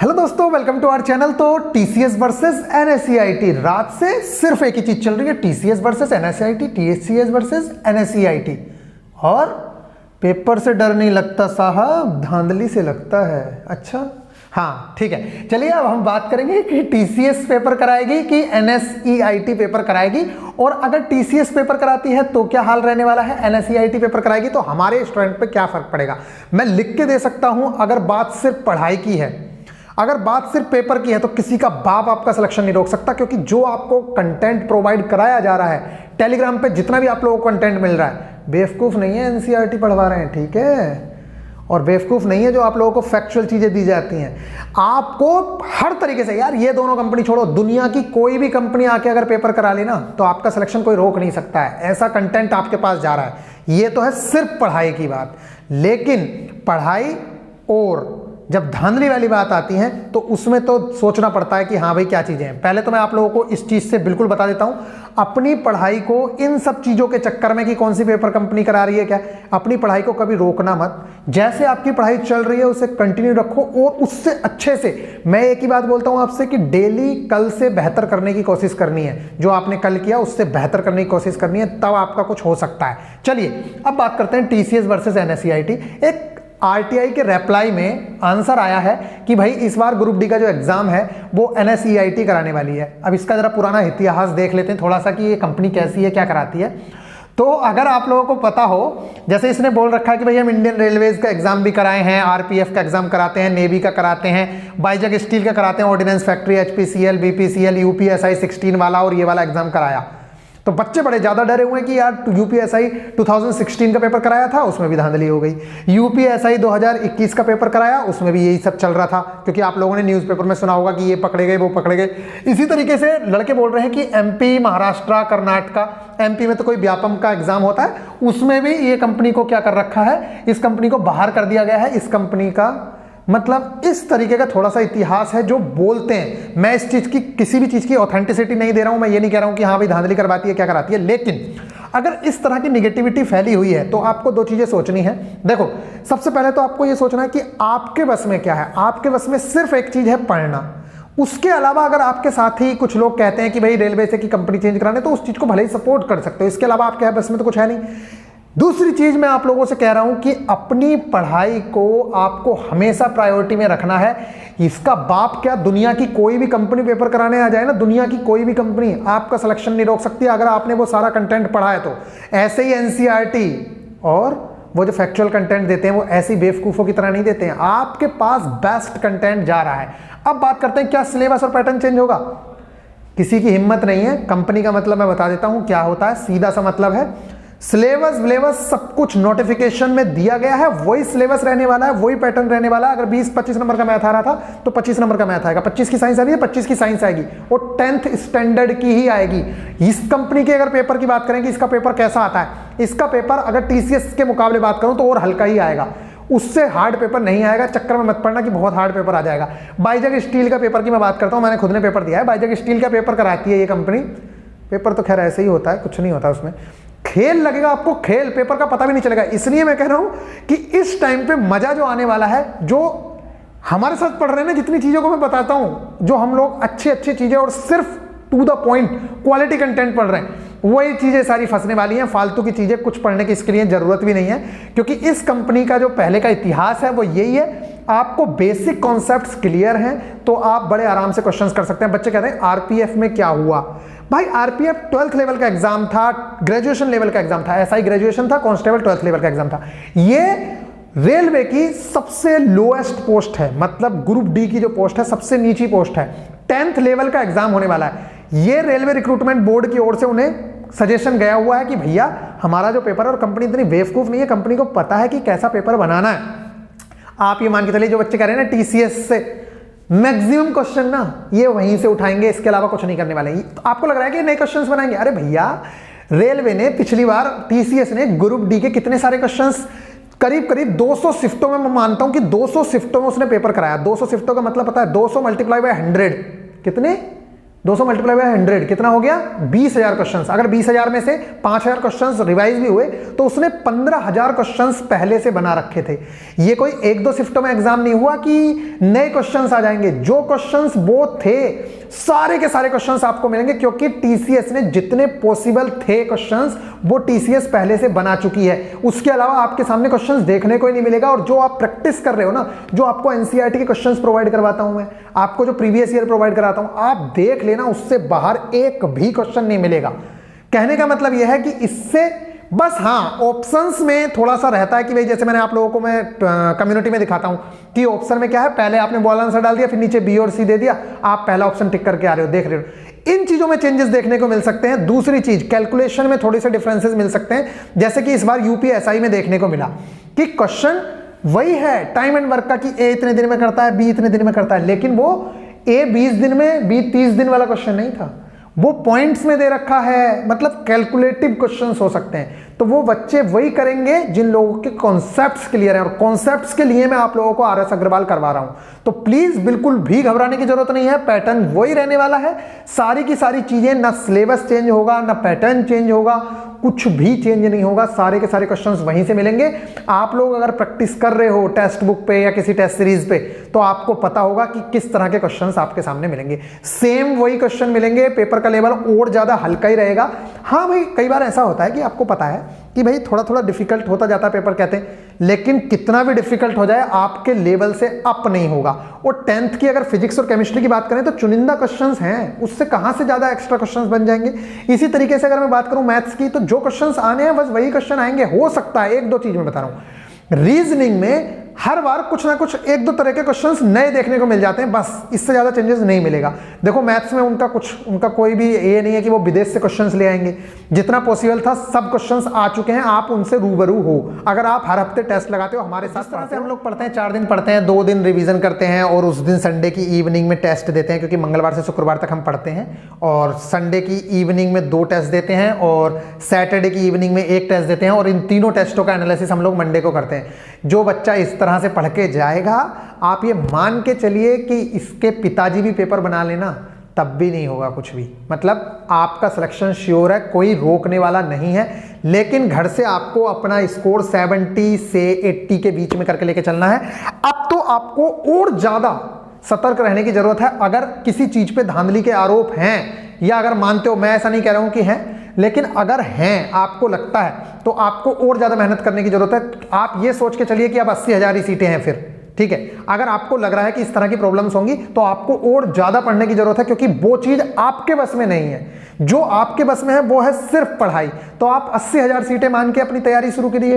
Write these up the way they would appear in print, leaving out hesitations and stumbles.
Hello दोस्तों, welcome to our channel. तो TCS versus एनएसईआईटी, रात से सिर्फ एक ही चीज चल रही है, टीसीएस वर्सेस एनएसईआईटी, टीसीएस वर्सेस एनएसईआईटी। और पेपर से डर नहीं लगता साहब, धांधली से लगता है। अच्छा हाँ ठीक है, चलिए अब हम बात करेंगे कि टीसीएस पेपर कराएगी कि एनएसईआईटी पेपर कराएगी, और अगर टीसीएस पेपर कराती है तो क्या हाल रहने वाला है, एनएसईआईटी पेपर कराएगी तो हमारे स्टूडेंट पे क्या फर्क पड़ेगा। मैं लिख के दे सकता हूं, अगर बात सिर्फ पढ़ाई की है, अगर बात सिर्फ पेपर की है तो किसी का बाप आपका सिलेक्शन नहीं रोक सकता, क्योंकि जो आपको कंटेंट प्रोवाइड कराया जा रहा है टेलीग्राम पे, जितना भी आप लोगों को कंटेंट मिल रहा है, बेवकूफ़ नहीं है एनसीईआरटी पढ़वा रहे हैं, ठीक है। और बेवकूफ़ नहीं है जो आप लोगों को फैक्चुअल चीज़ें दी जाती हैं। आपको हर तरीके से, यार ये दोनों कंपनी छोड़ो, दुनिया की कोई भी कंपनी आके अगर पेपर करा ली ना तो आपका सिलेक्शन कोई रोक नहीं सकता है। ऐसा कंटेंट आपके पास जा रहा है। ये तो है सिर्फ पढ़ाई की बात, लेकिन पढ़ाई और जब धांधली वाली बात आती है तो उसमें तो सोचना पड़ता है कि हाँ भाई क्या चीज़ें हैं। पहले तो मैं आप लोगों को इस चीज़ से बिल्कुल बता देता हूँ, अपनी पढ़ाई को इन सब चीज़ों के चक्कर में कि कौन सी पेपर कंपनी करा रही है क्या, अपनी पढ़ाई को कभी रोकना मत। जैसे आपकी पढ़ाई चल रही है उसे कंटिन्यू रखो, और उससे अच्छे से, मैं एक ही बात बोलता हूँ आपसे कि डेली कल से बेहतर करने की कोशिश करनी है। जो आपने कल किया उससे बेहतर करने की कोशिश करनी है, तब आपका कुछ हो सकता है। चलिए अब बात करते हैं टीसीएस वर्सेस एनएसईआईटी। एक आरटीआई के रिप्लाई में आंसर आया है कि भाई इस बार ग्रुप डी का जो एग्जाम है वो एनएसईआईटी कराने वाली है। अब इसका जरा पुराना इतिहास देख लेते हैं थोड़ा सा कि ये कंपनी कैसी है, क्या कराती है। तो अगर आप लोगों को पता हो, जैसे इसने बोल रखा है कि भाई हम इंडियन रेलवेज का एग्जाम भी कराए हैं, आरपीएफ का एग्जाम कराते हैं, नेवी का कराते हैं, बाइजक स्टील का कराते हैं, ordnance factory, HPCL, BPCL, UPSI 16 वाला और ये वाला एग्जाम कराया। तो बच्चे बड़े ज़्यादा डरे हुए हैं कि यार यूपीएसआई 2016 का पेपर कराया था, उसमें भी धांधली हो गई। यूपीएसआई 2021 का पेपर कराया, उसमें भी यही सब चल रहा था, क्योंकि आप लोगों ने न्यूज़पेपर में सुना होगा कि ये पकड़े गए वो पकड़े गए। इसी तरीके से लड़के बोल रहे हैं कि एमपी, महाराष्ट्र, कर्नाटका, एमपी में तो कोई व्यापम का एग्जाम होता है, उसमें भी ये कंपनी को क्या कर रखा है, इस कंपनी को बाहर कर दिया गया है। इस कंपनी का मतलब इस तरीके का थोड़ा सा इतिहास है जो बोलते हैं। मैं इस चीज़ की, किसी भी चीज़ की ऑथेंटिसिटी नहीं दे रहा हूं, मैं ये नहीं कह रहा हूं कि हाँ भाई धांधली करवाती है क्या कराती है, लेकिन अगर इस तरह की निगेटिविटी फैली हुई है तो आपको दो चीज़ें सोचनी है। देखो, सबसे पहले तो आपको ये सोचना है कि आपके बस में क्या है। आपके बस में सिर्फ एक चीज़ है, पढ़ना। उसके अलावा अगर आपके साथ ही कुछ लोग कहते हैं कि भाई रेलवे से की कंपनी चेंज कराने, तो उस चीज़ को भले ही सपोर्ट कर सकते हो, इसके अलावा आपके बस में तो कुछ है नहीं। दूसरी चीज मैं आप लोगों से कह रहा हूं कि अपनी पढ़ाई को आपको हमेशा प्रायोरिटी में रखना है। इसका बाप क्या, दुनिया की कोई भी कंपनी पेपर कराने आ जाए ना, दुनिया की कोई भी कंपनी आपका सिलेक्शन नहीं रोक सकती अगर आपने वो सारा कंटेंट पढ़ा है तो। ऐसे ही एनसीईआरटी और वो जो फैक्चुअल कंटेंट देते हैं वो ऐसी बेवकूफ़ों की तरह नहीं देते हैं, आपके पास बेस्ट कंटेंट जा रहा है। अब बात करते हैं क्या सिलेबस और पैटर्न चेंज होगा। किसी की हिम्मत नहीं है। कंपनी का मतलब मैं बता देता हूं क्या होता है, सीधा सा मतलब है, सिलेबस विलेबस सब कुछ नोटिफिकेशन में दिया गया है, वही सिलेबस रहने वाला है, वही पैटर्न रहने वाला है। अगर 20-25 नंबर का मैथ आ रहा था तो 25 नंबर का मैथ आएगा, 25 की साइंस आ रही है 25 की साइंस आएगी, और 10th स्टैंडर्ड की ही आएगी। इस कंपनी के अगर पेपर की बात करें कि इसका पेपर कैसा आता है, इसका पेपर अगर टीसीएस के मुकाबले बात करूं तो और हल्का ही आएगा, उससे हार्ड पेपर नहीं आएगा। चक्कर में मत पड़ना कि बहुत हार्ड पेपर आ जाएगा। बाइजक स्टील का पेपर की मैं बात करता हूं, मैंने खुद ने पेपर दिया है। बाइजक स्टील का पेपर कराती है ये कंपनी। पेपर तो खैर ऐसे ही होता है, कुछ नहीं होता उसमें, खेल लगेगा आपको, खेल, पेपर का पता भी नहीं चलेगा। इसलिए मैं कह रहा हूं कि इस टाइम पे मजा जो आने वाला है, जो हमारे साथ पढ़ रहे हैं ना, जितनी चीजों को मैं बताता हूं, जो हम लोग अच्छी अच्छी चीजें और सिर्फ to the point quality content पढ़ रहे हैं, वही चीजें सारी फंसने वाली हैं। फालतू की चीजें कुछ पढ़ने की इसके लिए जरूरत भी नहीं है, क्योंकि इस कंपनी का जो पहले का इतिहास है वो यही है। आपको बेसिक कॉन्सेप्ट्स क्लियर हैं तो आप बड़े आराम से क्वेश्चंस कर सकते हैं। बच्चे कहते हैं आरपीएफ में क्या हुआ, भाई आरपीएफ 12th लेवल का एग्जाम था, ग्रेजुएशन लेवल का एग्जाम था, एसआई ग्रेजुएशन था, कांस्टेबल 12th लेवल का एग्जाम था। ये रेलवे की सबसे लोएस्ट पोस्ट है, मतलब ग्रुप डी की जो पोस्ट है सबसे नीची पोस्ट है। 10th लेवल का एग्जाम होने वाला है। ये रेलवे रिक्रूटमेंट बोर्ड की ओर से उन्हें सजेशन गया हुआ है कि भैया हमारा जो पेपर है, और कंपनी इतनी बेवकूफ नहीं है, कंपनी को पता है कि कैसा पेपर बनाना है। आप ये मान के चलिए, जो बच्चे कह रहे हैं ना टीसीएस से मैक्सिमम क्वेश्चन ना ये वहीं से उठाएंगे, इसके अलावा कुछ नहीं करने वाले। तो आपको लग रहा है कि नए क्वेश्चंस बनाएंगे, अरे भैया रेलवे ने पिछली बार, टीसीएस ने ग्रुप डी के कितने सारे क्वेश्चंस, करीब करीब 200 शिफ्टों में, मैं मानता हूं कि 200 शिफ्टों में उसने पेपर कराया। 200 शिफ्टों का मतलब पता है, 200 × 100 कितने, 200 मल्टीप्लाई बाय 100 कितना हो गया? 20,000 क्वेश्चंस। अगर 20,000 में से 5,000 क्वेश्चंस रिवाइज भी हुए तो उसने 15,000 क्वेश्चंस पहले से बना रखे थे। ये कोई एक दो शिफ्टों में एग्जाम नहीं हुआ कि नए क्वेश्चंस आ जाएंगे। जो क्वेश्चंस वो थे सारे के सारे क्वेश्चंस आपको मिलेंगे, क्योंकि टीसीएस ने जितने पॉसिबल थे क्वेश्चंस वो टीसीएस पहले से बना चुकी है। उसके अलावा आपके सामने क्वेश्चंस देखने को ही नहीं मिलेगा। और जो आप प्रैक्टिस कर रहे हो ना, जो आपको एनसीईआरटी के क्वेश्चंस प्रोवाइड करवाता हूं मैं, आपको जो प्रीवियस ईयर प्रोवाइड कराता हूं, आप देख लेना, उससे बाहर एक भी क्वेश्चन नहीं मिलेगा। कहने का मतलब यह है कि इससे बस हाँ ऑप्शंस में थोड़ा सा रहता है कि भाई जैसे मैंने आप लोगों को मैं कम्युनिटी में दिखाता हूं कि ऑप्शन में क्या है, पहले आपने बॉल आंसर डाल दिया, फिर नीचे बी और सी दे दिया, आप पहला ऑप्शन टिक करके आ रहे हो, देख रहे हो। इन चीजों में चेंजेस देखने को मिल सकते हैं। दूसरी चीज, कैलकुलेशन में थोड़े से डिफरेंसेस मिल सकते हैं, जैसे कि इस बार यूपीएसआई में देखने को मिला कि क्वेश्चन वही है टाइम एंड वर्क का कि ए इतने दिन में करता है, बी इतने दिन में करता है, लेकिन वो ए 20 दिन में, बी 30 दिन वाला क्वेश्चन नहीं था, वो पॉइंट्स में दे रखा है। मतलब कैलकुलेटिव क्वेश्चंस हो सकते हैं। तो वो बच्चे वही करेंगे जिन लोगों के कॉन्सेप्ट्स क्लियर हैं, और कॉन्सेप्ट्स के लिए मैं आप लोगों को आरएस अग्रवाल करवा रहा हूं। तो प्लीज बिल्कुल भी घबराने की जरूरत नहीं है, पैटर्न वही रहने वाला है। सारी की सारी चीजें, ना सिलेबस चेंज होगा, ना पैटर्न चेंज होगा, कुछ भी चेंज नहीं होगा। सारे के सारे क्वेश्चंस वहीं से मिलेंगे। आप लोग अगर प्रैक्टिस कर रहे हो टेक्स्ट बुक पे या किसी टेस्ट सीरीज पे, तो आपको पता होगा कि किस तरह के क्वेश्चंस आपके सामने मिलेंगे। सेम वही क्वेश्चन मिलेंगे, पेपर का लेवल और ज्यादा हल्का ही रहेगा। हाँ भाई, कई बार ऐसा होता है कि आपको पता है कि भाई थोड़ा थोड़ा डिफिकल्ट होता जाता है पेपर, कहते हैं, लेकिन कितना भी डिफिकल्ट हो जाए आपके लेवल से अप नहीं होगा। और 10th की अगर फिजिक्स और केमिस्ट्री की बात करें तो चुनिंदा क्वेश्चंस हैं, उससे कहां से ज्यादा एक्स्ट्रा क्वेश्चंस बन जाएंगे। इसी तरीके से अगर मैं बात करूं मैथ्स की, तो जो क्वेश्चंस आने हैं बस वही क्वेश्चन आएंगे। हो सकता है एक दो चीज मैं बता रहा हूं, रीजनिंग में हर बार कुछ ना कुछ एक दो तरह के क्वेश्चंस नए देखने को मिल जाते हैं, बस इससे ज्यादा चेंजेस नहीं मिलेगा। देखो मैथ्स में उनका कोई भी ये नहीं है कि वो विदेश से क्वेश्चंस ले आएंगे। जितना पॉसिबल था सब क्वेश्चंस आ चुके हैं, आप उनसे रूबरू हो अगर आप हर हफ्ते टेस्ट लगाते हो हमारे साथ। तरह से हम लोग पढ़ते हैं, 4 दिन पढ़ते हैं, 2 दिन रिवीजन करते हैं, और उस दिन संडे की इवनिंग में टेस्ट देते हैं, क्योंकि मंगलवार से शुक्रवार तक हम पढ़ते हैं, और संडे की इवनिंग में 2 टेस्ट देते हैं, और सैटरडे की इवनिंग में 1 टेस्ट देते हैं, और इन तीनों टेस्टों का एनालिसिस हम लोग मंडे को करते हैं। जो बच्चा इस तरह से पढ़ के जाएगा, आप ये मान के चलिए कि इसके पिताजी भी पेपर बना लेना, तब भी नहीं होगा कुछ भी। मतलब आपका सिलेक्शन श्योर है, कोई रोकने वाला नहीं है। लेकिन घर से आपको अपना स्कोर 70 से 80 के बीच में करके लेके चलना है। अब तो आपको और ज्यादा सतर्क रहने की जरूरत है। अगर किसी चीज पे धांधली के आरोप हैं, या अगर मानते हो, मैं ऐसा नहीं कह रहा हूं कि हैं, लेकिन अगर हैं, आपको लगता है, तो आपको और ज्यादा मेहनत करने की जरूरत है। आप ये सोच के चलिए कि अब 80,000 ही सीटें हैं फिर, ठीक है। अगर आपको लग रहा है कि इस तरह की प्रॉब्लम्स होंगी, तो आपको और ज्यादा पढ़ने की जरूरत है, क्योंकि वो चीज आपके बस में नहीं है। जो आपके बस में है वो है सिर्फ पढ़ाई। तो आप 80,000 सीटें मान के अपनी तैयारी शुरू करिए।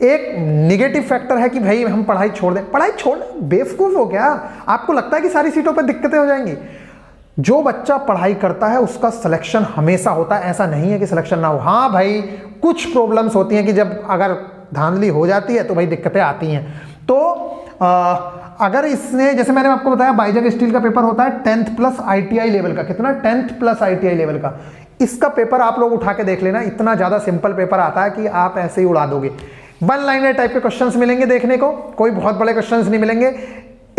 एक निगेटिव फैक्टर है कि भाई हम पढ़ाई छोड़ दें। पढ़ाई छोड़, बेवकूफ हो क्या? आपको लगता है कि सारी सीटों पर दिक्कतें हो जाएंगी? जो बच्चा पढ़ाई करता है उसका सिलेक्शन हमेशा होता है, ऐसा नहीं है कि सिलेक्शन ना हो। हाँ भाई, कुछ प्रॉब्लम्स होती हैं कि जब अगर धांधली हो जाती है तो भाई दिक्कतें आती हैं। तो अगर इसने, जैसे मैंने आपको बताया, बाइजक स्टील का पेपर होता है 10th प्लस ITI लेवल का। कितना? 10th प्लस ITI लेवल का। इसका पेपर आप लोग उठा के देख लेना, इतना ज्यादा सिंपल पेपर आता है कि आप ऐसे ही उड़ा दोगे। 1 लाइनर टाइप के क्वेश्चंस मिलेंगे देखने को, कोई बहुत बड़े क्वेश्चंस नहीं मिलेंगे।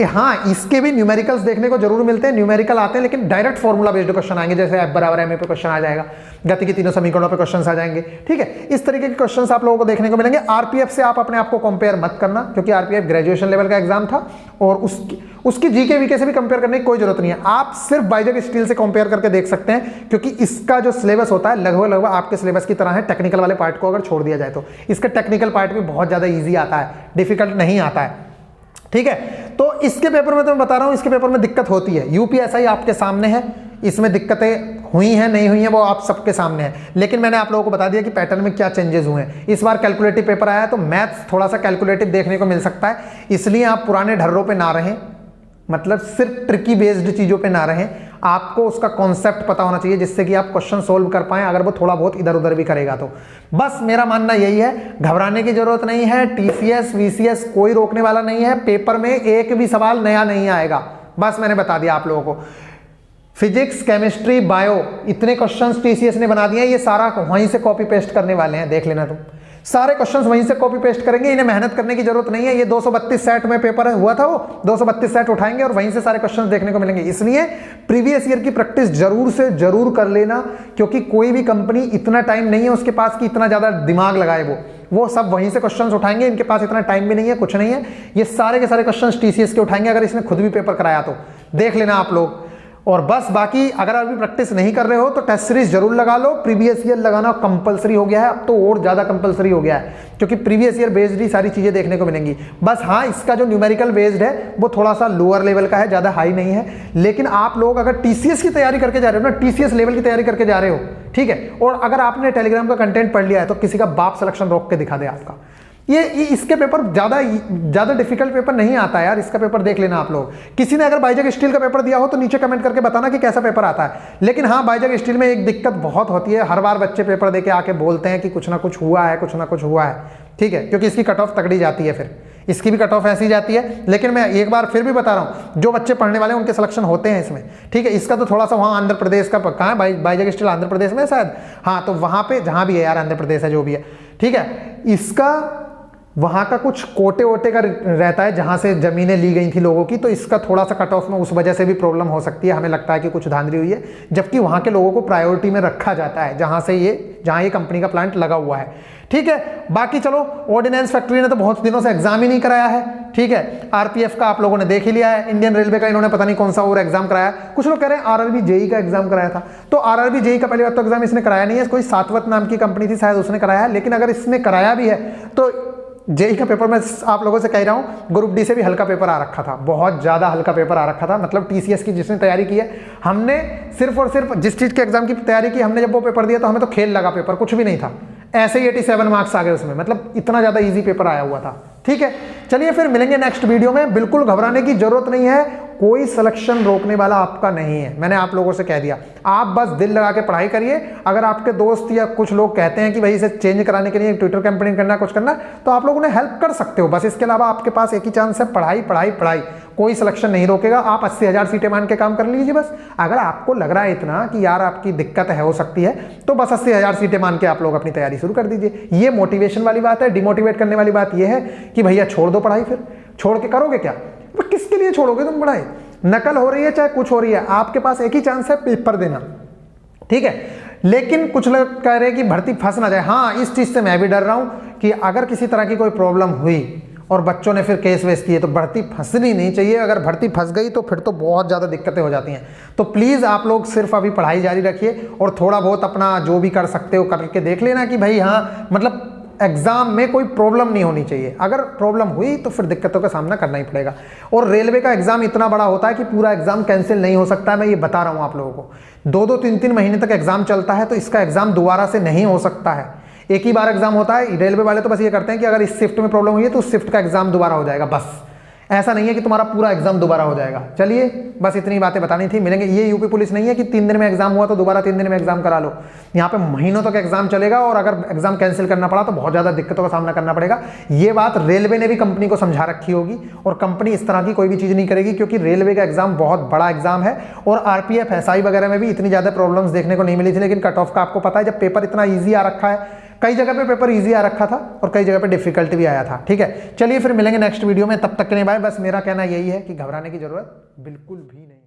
हाँ, इसके भी न्यूमेरिकल्स देखने को जरूर मिलते हैं, न्यूमेरिकल आते हैं, लेकिन डायरेक्ट फॉर्मूला बेस्ड क्वेश्चन आएंगे, जैसे F बराबर ma पे क्वेश्चन आ जाएगा, गति के तीनों समीकरणों पे क्वेश्चंस आ जाएंगे, ठीक है। इस तरीके के क्वेश्चंस आप लोगों को देखने को मिलेंगे। आरपीएफ से आप अपने आप को कंपेयर मत करना, क्योंकि आरपीएफ ग्रेजुएशन लेवल का एग्जाम था, और उसकी जीके वीके से भी कंपेयर करने की कोई जरूरत नहीं है। आप सिर्फ बाइजक स्टील से कंपेयर करके देख सकते हैं, क्योंकि इसका जो सिलेबस होता है लगभग आपके सिलेबस की तरह है। टेक्निकल वाले पार्ट को अगर छोड़ दिया जाए तो इसका टेक्निकल पार्ट भी बहुत ज्यादा ईजी आता है, डिफिकल्ट नहीं आता है, ठीक है। तो इसके पेपर में तो मैं बता रहा हूं, इसके पेपर में दिक्कत होती है। यूपीएसआई आपके सामने है, इसमें दिक्कतें हुई हैं नहीं हुई हैं वो आप सबके सामने है, लेकिन मैंने आप लोगों को बता दिया कि पैटर्न में क्या चेंजेस हुए हैं। इस बार कैलकुलेटिव पेपर आया है, तो मैथ्स थोड़ा सा कैलकुलेटिव देखने को मिल सकता है, इसलिए आप पुराने ढर्रों पे ना रहें, मतलब सिर्फ ट्रिकी बेस्ड चीजों पे ना रहें। आपको उसका कॉन्सेप्ट पता होना चाहिए, जिससे कि आप क्वेश्चन सोल्व कर पाएं, अगर वो थोड़ा बहुत इधर उधर भी करेगा तो। बस मेरा मानना यही है, घबराने की जरूरत नहीं है। टीसीएस वीसीएस कोई रोकने वाला नहीं है, पेपर में एक भी सवाल नया नहीं आएगा। बस मैंने बता दिया आप लोगों को। फिजिक्स, केमिस्ट्री, बायो, इतने क्वेश्चंस टीसीएस ने बना दिए हैं, ये सारा वहीं से कॉपी पेस्ट करने वाले हैं, देख लेना तुम। सारे क्वेश्चंस वहीं से कॉपी पेस्ट करेंगे, इन्हें मेहनत करने की जरूरत नहीं है। ये 232 सेट में पेपर हुआ था, वो 232 सेट उठाएंगे और वहीं से सारे क्वेश्चंस देखने को मिलेंगे। इसलिए प्रीवियस ईयर की प्रैक्टिस जरूर से जरूर कर लेना, क्योंकि कोई भी कंपनी इतना टाइम नहीं है उसके पास कि इतना ज्यादा दिमाग लगाए वो सब वहीं से क्वेश्चंस उठाएंगे। इनके पास इतना टाइम भी नहीं है, कुछ नहीं है। ये सारे के सारे क्वेश्चंस टीसीएस के उठाएंगे, अगर इसने खुद भी पेपर कराया तो देख लेना आप लोग। और बस बाकी अगर अभी प्रैक्टिस नहीं कर रहे हो तो टेस्ट सीरीज जरूर लगा लो। प्रीवियस ईयर लगाना कंपलसरी हो गया है, अब तो और ज्यादा कंपलसरी हो गया है, क्योंकि प्रीवियस ईयर बेस्ड ही सारी चीजें देखने को मिलेंगी। बस हाँ, इसका जो न्यूमेरिकल बेस्ड है वो थोड़ा सा लोअर लेवल का है, ज्यादा हाई नहीं है। लेकिन आप लोग अगर टीसीएस की तैयारी करके जा रहे हो ना, टीसीएस लेवल की तैयारी करके जा रहे हो, ठीक है, और अगर आपने टेलीग्राम का कंटेंट पढ़ लिया है तो किसी का बाप सिलेक्शन रोक के दिखा दे आपका। ये इसके पेपर ज्यादा डिफिकल्ट पेपर नहीं आता है यार, इसका पेपर देख लेना आप लोग। किसी ने अगर बाइजक स्टील का पेपर दिया हो तो नीचे कमेंट करके बताना कि कैसा पेपर आता है। लेकिन हाँ, बाइजक स्टील में एक दिक्कत बहुत होती है, हर बार बच्चे पेपर देके आके बोलते हैं कि कुछ ना कुछ हुआ है, कुछ ना कुछ हुआ है, ठीक है, क्योंकि इसकी कट ऑफ तगड़ी जाती है, फिर इसकी भी कट ऑफ ऐसी जाती है। लेकिन मैं एक बार फिर भी बता रहा हूं, जो बच्चे पढ़ने वाले हैं उनके सिलेक्शन होते हैं इसमें, ठीक है। इसका तो थोड़ा सा वहां आंध्र प्रदेश का कहाँ है, बाइजक स्टील आंध्र प्रदेश में शायद, हाँ, तो वहां पे जहां भी है यार, आंध्र प्रदेश है जो भी है, ठीक है, इसका वहां का कुछ कोटे वोटे का रहता है जहां से जमीनें ली गई थी लोगों की, तो इसका थोड़ा सा कट ऑफ में उस वजह से भी प्रॉब्लम हो सकती है। हमें लगता है कि कुछ धांधली हुई है, जबकि वहां के लोगों को प्रायोरिटी में रखा जाता है जहां ये कंपनी का प्लांट लगा हुआ है, ठीक है। बाकी चलो, ऑर्डिनेंस फैक्ट्री ने तो बहुत दिनों से एग्जाम ही नहीं कराया है, ठीक है। आरपीएफ का आप लोगों ने देख ही लिया है, इंडियन रेलवे का इन्होंने पता नहीं कौन सा और एग्जाम कराया। कुछ लोग कह रहे हैं आरआरबी जेई का एग्जाम कराया था, तो आरआरबी जेई का पहली बात तो एग्जाम इसने कराया नहीं है, कोई सातवत नाम की कंपनी थी शायद, उसने कराया है। लेकिन अगर इसने कराया भी है तो जेई का पेपर मैं आप लोगों से कह रहा हूं, ग्रुप डी से भी हल्का पेपर आ रखा था, बहुत ज्यादा हल्का पेपर आ रखा था। मतलब टीसीएस की जिसने तैयारी की है, हमने सिर्फ और सिर्फ जिस चीज के एग्जाम की तैयारी की, हमने जब वो पेपर दिया तो हमें तो खेल लगा, पेपर कुछ भी नहीं था, ऐसे ही 87 मार्क्स आ गए उसमें, मतलब इतना ज्यादा इजी पेपर आया हुआ था, ठीक है। चलिए फिर मिलेंगे नेक्स्ट वीडियो में। बिल्कुल घबराने की जरूरत नहीं है, कोई सिलेक्शन रोकने वाला आपका नहीं है, मैंने आप लोगों से कह दिया। आप बस दिल लगा के पढ़ाई करिए। अगर आपके दोस्त या कुछ लोग कहते हैं कि भाई इसे चेंज कराने के लिए ट्विटर कैंपेनिंग करना, कुछ करना, तो आप लोग उन्हें हेल्प कर सकते हो बस। इसके अलावा आपके पास एक ही चांस है, पढ़ाई पढ़ाई पढ़ाई, कोई सिलेक्शन नहीं रोकेगा। आप 80,000 सीटें मान के काम कर लीजिए बस। अगर आपको लग रहा है इतना कि यार आपकी दिक्कत है, हो सकती है, तो बस 80,000 सीटें मान के आप लोग अपनी तैयारी शुरू कर दीजिए। ये मोटिवेशन वाली बात है। डिमोटिवेट करने वाली बात यह है कि भैया छोड़ दो पढ़ाई, फिर छोड़ के करोगे क्या? किसके लिए छोड़ोगे तुम पढ़ाई? नकल हो रही है चाहे कुछ हो रही है, आपके पास एक ही चांस है, पेपर देना, ठीक है। लेकिन कुछ लोग कह रहे हैं कि भर्ती फंस ना जाए। हाँ, इस चीज से मैं भी डर रहा हूं कि अगर किसी तरह की कोई प्रॉब्लम हुई और बच्चों ने फिर केस वेस किए तो भर्ती फंसनी नहीं चाहिए। अगर भर्ती फंस गई तो फिर तो बहुत ज़्यादा दिक्कतें हो जाती हैं। तो प्लीज़ आप लोग सिर्फ अभी पढ़ाई जारी रखिए और थोड़ा बहुत अपना जो भी कर सकते हो करके देख लेना कि भाई हाँ, मतलब एग्जाम में कोई प्रॉब्लम नहीं होनी चाहिए। अगर प्रॉब्लम हुई तो फिर दिक्कतों का सामना करना ही पड़ेगा। और रेलवे का एग्जाम इतना बड़ा होता है कि पूरा एग्जाम कैंसिल नहीं हो सकता है, मैं ये बता रहा हूँ आप लोगों को। 2-2, 3-3 महीने तक एग्जाम चलता है, तो इसका एग्जाम दोबारा से नहीं हो सकता है। एक ही बार एग्जाम होता है। रेलवे वाले तो बस ये करते हैं कि अगर इस शिफ्ट में प्रॉब्लम हुई है तो उस शिफ्ट का एग्जाम दोबारा हो जाएगा, बस। ऐसा नहीं है कि तुम्हारा पूरा एग्जाम दोबारा हो जाएगा। चलिए, बस इतनी बातें बतानी थी। मिलेंगे। ये यूपी पुलिस नहीं है कि 3 दिन में एग्जाम हुआ तो दोबारा 3 दिन में एग्जाम करा लो। यहाँ पे महीनों तक एग्जाम चलेगा और अगर एग्जाम कैंसिल करना पड़ा तो बहुत ज्यादा दिक्कतों का सामना करना पड़ेगा। ये बात रेलवे ने भी कंपनी को समझा रखी होगी और कंपनी इस तरह की कोई भी चीज नहीं करेगी, क्योंकि रेलवे का एग्जाम बहुत बड़ा एग्जाम है। और आरपीएफ, एसआई वगैरह में भी इतनी ज्यादा प्रॉब्लम्स देखने को नहीं मिली थी। लेकिन कट ऑफ का आपको पता है, जब पेपर इतना ईजी आ रखा है, कई जगह पे पेपर इजी आ रखा था और कई जगह पे डिफिकल्ट भी आया था, ठीक है। चलिए फिर मिलेंगे नेक्स्ट वीडियो में, तब तक के लिए बाय। बस मेरा कहना यही है कि घबराने की जरूरत बिल्कुल भी नहीं।